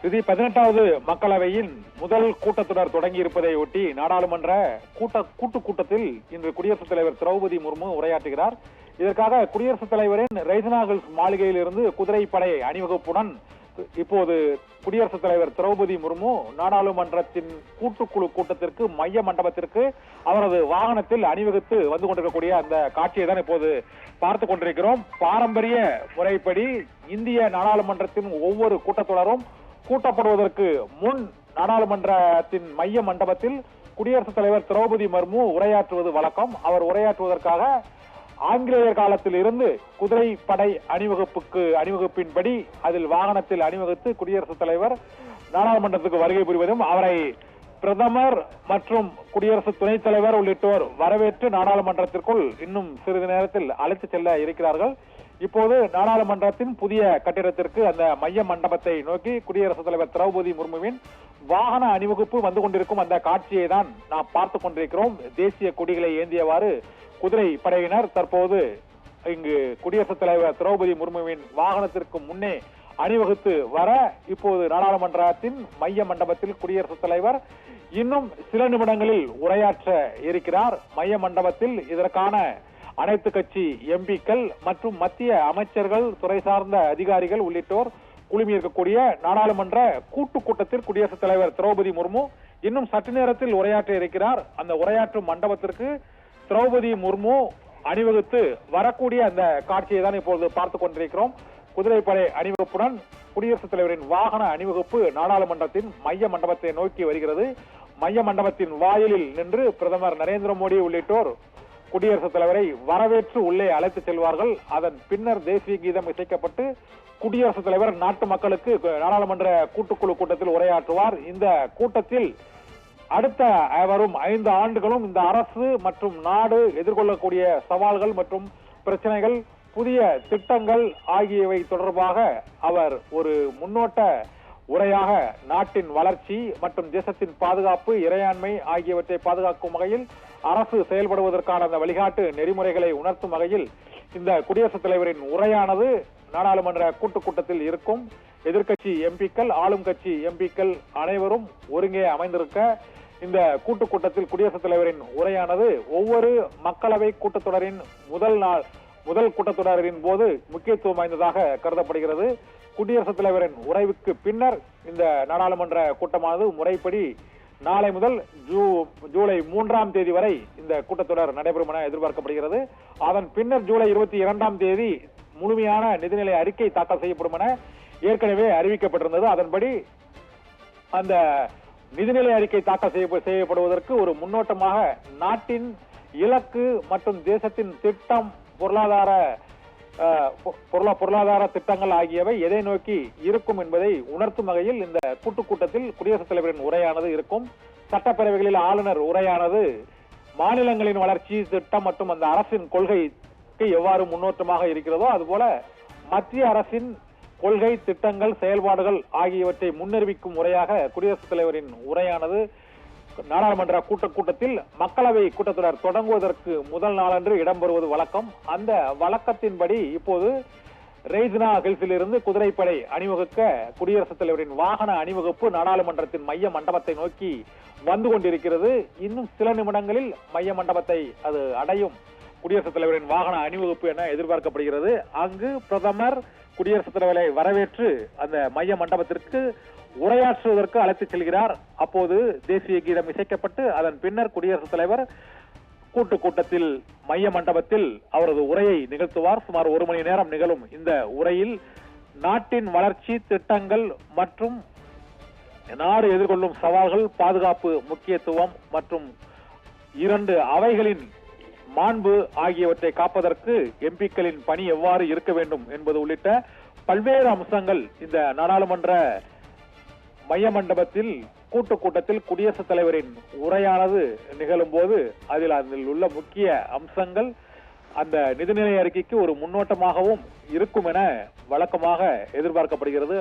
இது 18வது மக்களவையின் முதல் கூட்டத்தொடர் தொடங்கி இருப்பதை ஒட்டி நாடாளுமன்ற கூட்டத்தில் இன்று குடியரசுத் தலைவர் திரௌபதி முர்மு உரையாற்றுகிறார். இதற்காக குடியரசுத் தலைவரின் ரெய்சினா ஹில்ஸ் மாளிகையில் இருந்து குதிரைப்படை அணிவகுப்புடன் இப்போது குடியரசுத் தலைவர் திரௌபதி முர்மு நாடாளுமன்றத்தின் கூட்டுக்குழு கூட்டத்திற்கு மைய மண்டபத்திற்கு அவரது வாகனத்தில் அணிவகுத்து வந்து கொண்டிருக்கக்கூடிய அந்த காட்சியை தான் இப்போது பார்த்து கொண்டிருக்கிறோம். பாரம்பரிய முறைப்படி இந்திய நாடாளுமன்றத்தின் ஒவ்வொரு கூட்டத்தொடரும் கூட்டப்படுவதற்கு முன் நாடாளுமன்றத்தின் மைய மண்டபத்தில் குடியரசுத் தலைவர் திரௌபதி முர்மு உரையாற்றுவது வழக்கம். அவர் உரையாற்றுவதற்காக ஆங்கிலேயர் காலத்தில் இருந்து குதிரைப்படை அணிவகுப்பின்படி அதில் வாகனத்தில் அணிவகுத்து குடியரசுத் தலைவர் நாடாளுமன்றத்துக்கு வருகை புரிவதும் அவரை பிரதமர் மற்றும் குடியரசு துணைத் தலைவர் உள்ளிட்டோர் வரவேற்று நாடாளுமன்றத்திற்குள் இன்னும் சிறிது நேரத்தில் அழைத்து செல்ல இருக்கிறார்கள். இப்போது நாடாளுமன்றத்தின் புதிய கட்டிடத்திற்கு அந்த மைய மண்டபத்தை நோக்கி குடியரசுத் தலைவர் திரௌபதி முர்முவின் வாகன அணிவகுப்பு வந்து கொண்டிருக்கும் அந்த காட்சியை தான் நாம் பார்த்து கொண்டிருக்கிறோம். தேசிய கொடிகளை ஏந்தியவாறு குதிரை படையினர் தற்போது இங்கு குடியரசுத் தலைவர் திரௌபதி முர்முவின் வாகனத்திற்கு முன்னே அணிவகுத்து வர இப்போது நாடாளுமன்றத்தின் மைய மண்டபத்தில் குடியரசுத் தலைவர் இன்னும் சில நிமிடங்களில் உரையாற்ற இருக்கிறார். மைய மண்டபத்தில் இதற்கான அனைத்து கட்சி எம்பிக்கள் மற்றும் மத்திய அமைச்சர்கள், துறை சார்ந்த அதிகாரிகள் உள்ளிட்டோர் குழுமி இருக்கக்கூடிய நாடாளுமன்ற கூட்டத்தில் குடியரசுத் தலைவர் திரௌபதி முர்மு இன்னும் சற்று நேரத்தில் உரையாற்ற இருக்கிறார். அந்த உரையாற்றும் மண்டபத்திற்கு திரௌபதி முர்மு அணிவகுத்து வரக்கூடிய அந்த காட்சியை தான் இப்போது பார்த்துக் கொண்டிருக்கிறோம். குதிரைப்படை அணிவகுப்புடன் குடியரசுத் தலைவரின் வாகன அணிவகுப்பு நாடாளுமன்றத்தின் மைய மண்டபத்தை நோக்கி வருகிறது. மைய மண்டபத்தின் வாயிலில் நின்று பிரதமர் நரேந்திர மோடி உள்ளிட்டோர் குடியரசுத் தலைவரை வரவேற்று உள்ளே அழைத்து செல்வார்கள். அதன் பின்னர் தேசிய கீதம் இசைக்கப்பட்டு குடியரசுத் தலைவர் நாட்டு மக்களுக்கு நாடாளுமன்ற கூட்டுக்குழு கூட்டத்தில் உரையாற்றுவார். இந்த கூட்டத்தில் அடுத்த வரும் 5 ஆண்டுகளும் இந்த அரசு மற்றும் நாடு எதிர்கொள்ளக்கூடிய சவால்கள் மற்றும் பிரச்சனைகள், புதிய திட்டங்கள் ஆகியவை தொடர்பாக அவர் ஒரு முன்னோட்ட உரையாக நாட்டின் வளர்ச்சி மற்றும் தேசத்தின் பாதுகாப்பு, இறையாண்மை ஆகியவற்றை பாதுகாக்கும் வகையில் அரசு செயல்படுவதற்கான அந்த வழிகாட்டு நெறிமுறைகளை உணர்த்தும் வகையில் இந்த குடியரசுத் தலைவரின் உரையானது நாடாளுமன்ற கூட்டத்தில் இருக்கும். எதிர்கட்சி எம்பிக்கள், ஆளும் கட்சி எம்பிக்கள் அனைவரும் ஒருங்கே அமைந்திருக்க இந்த கூட்டத்தில் குடியரசுத் தலைவரின் உரையானது ஒவ்வொரு மக்களவை கூட்டத்தொடரின் முதல் கூட்டத்தொடரின் போது முக்கியத்துவம் வாய்ந்ததாக கருதப்படுகிறது. குடியரசுத் தலைவரின் உரைவுக்கு பின்னர் இந்த நாடாளுமன்ற கூட்டமானது முறைப்படி நாளை முதல் ஜூலை 3ஆம் தேதி வரை இந்த கூட்டத்தொடர் நடைபெறும் என எதிர்பார்க்கப்படுகிறது. அதன் பின்னர் ஜூலை 22ஆம் தேதி முழுமையான நிதிநிலை அறிக்கை தாக்கல் செய்யப்படும் என ஏற்கனவே அறிவிக்கப்பட்டிருந்தது. அதன்படி அந்த நிதிநிலை அறிக்கை தாக்கல் செய்யப்படுவதற்கு ஒரு முன்னோட்டமாக நாட்டின் இலக்கு மற்றும் தேசத்தின் திட்டம், பொருளாதார திட்டங்கள் ஆகியவை எதை நோக்கி இருக்கும் என்பதை உணர்த்தும் வகையில் இந்த கூட்டத்தில் குடியரசுத் தலைவரின் உரையானது இருக்கும். சட்டப்பேரவைகளில் ஆளுநர் உரையானது மாநிலங்களின் வளர்ச்சி திட்டம் மற்றும் அந்த அரசின் கொள்கைக்கு எவ்வாறு முன்னோட்டமாக இருக்கிறதோ அதுபோல மத்திய அரசின் கொள்கை, திட்டங்கள், செயல்பாடுகள் ஆகியவற்றை முன்னறிவிக்கும் முறையாக குடியரசுத் தலைவரின் உரையானது நாடாளுமன்ற கூட்டத்தில் மக்களவை கூட்டத்தொடர் தொடங்குவதற்கு முதல் நாளன்று இடம்பெறுவது வழக்கம். அந்த வழக்கத்தின்படி இப்போது ரெய்சினா ஹில்ஸில் இருந்து குதிரைப்படை அணிவகுக்க குடியரசுத் தலைவரின் வாகன அணிவகுப்பு நாடாளுமன்றத்தின் மைய மண்டபத்தை நோக்கி வந்து கொண்டிருக்கிறது. இன்னும் சில நிமிடங்களில் மைய மண்டபத்தை அது அடையும் குடியரசுத் தலைவரின் வாகன அணிவகுப்பு என எதிர்பார்க்கப்படுகிறது. அங்கு பிரதமர் குடியரசுத் தலைவரை வரவேற்று அந்த மைய மண்டபத்திற்கு உரையாற்றுவதற்கு அழைத்து செல்கிறார். அப்போது தேசிய கீதம் இசைக்கப்பட்டு அதன் பின்னர் குடியரசுத் தலைவர் கூட்டத்தில் மைய மண்டபத்தில் அவரது உரையை நிகழ்த்துவார். சுமார் 1 மணி நேரம் நிகழும் இந்த உரையில் நாட்டின் வளர்ச்சி திட்டங்கள் மற்றும் நாடு எதிர்கொள்ளும் சவால்கள், பாதுகாப்பு முக்கியத்துவம் மற்றும் 2 அவைகளின் மாண்பு ஆகியவற்றை காப்பதற்கு எம்பிக்களின் பணி எவ்வாறு இருக்க வேண்டும் என்பது உள்ளிட்ட பல்வேறு அம்சங்கள் இந்த நாடாளுமன்ற மைய மண்டபத்தில் கூட்டத்தில் குடியரசுத் தலைவரின் உரையானது நிகழும் போது அதில் உள்ள முக்கிய அம்சங்கள் அந்த நிதிநிலை அறிக்கைக்கு ஒரு முன்னோட்டமாகவும் இருக்கும் என வழக்கமாக எதிர்பார்க்கப்படுகிறது.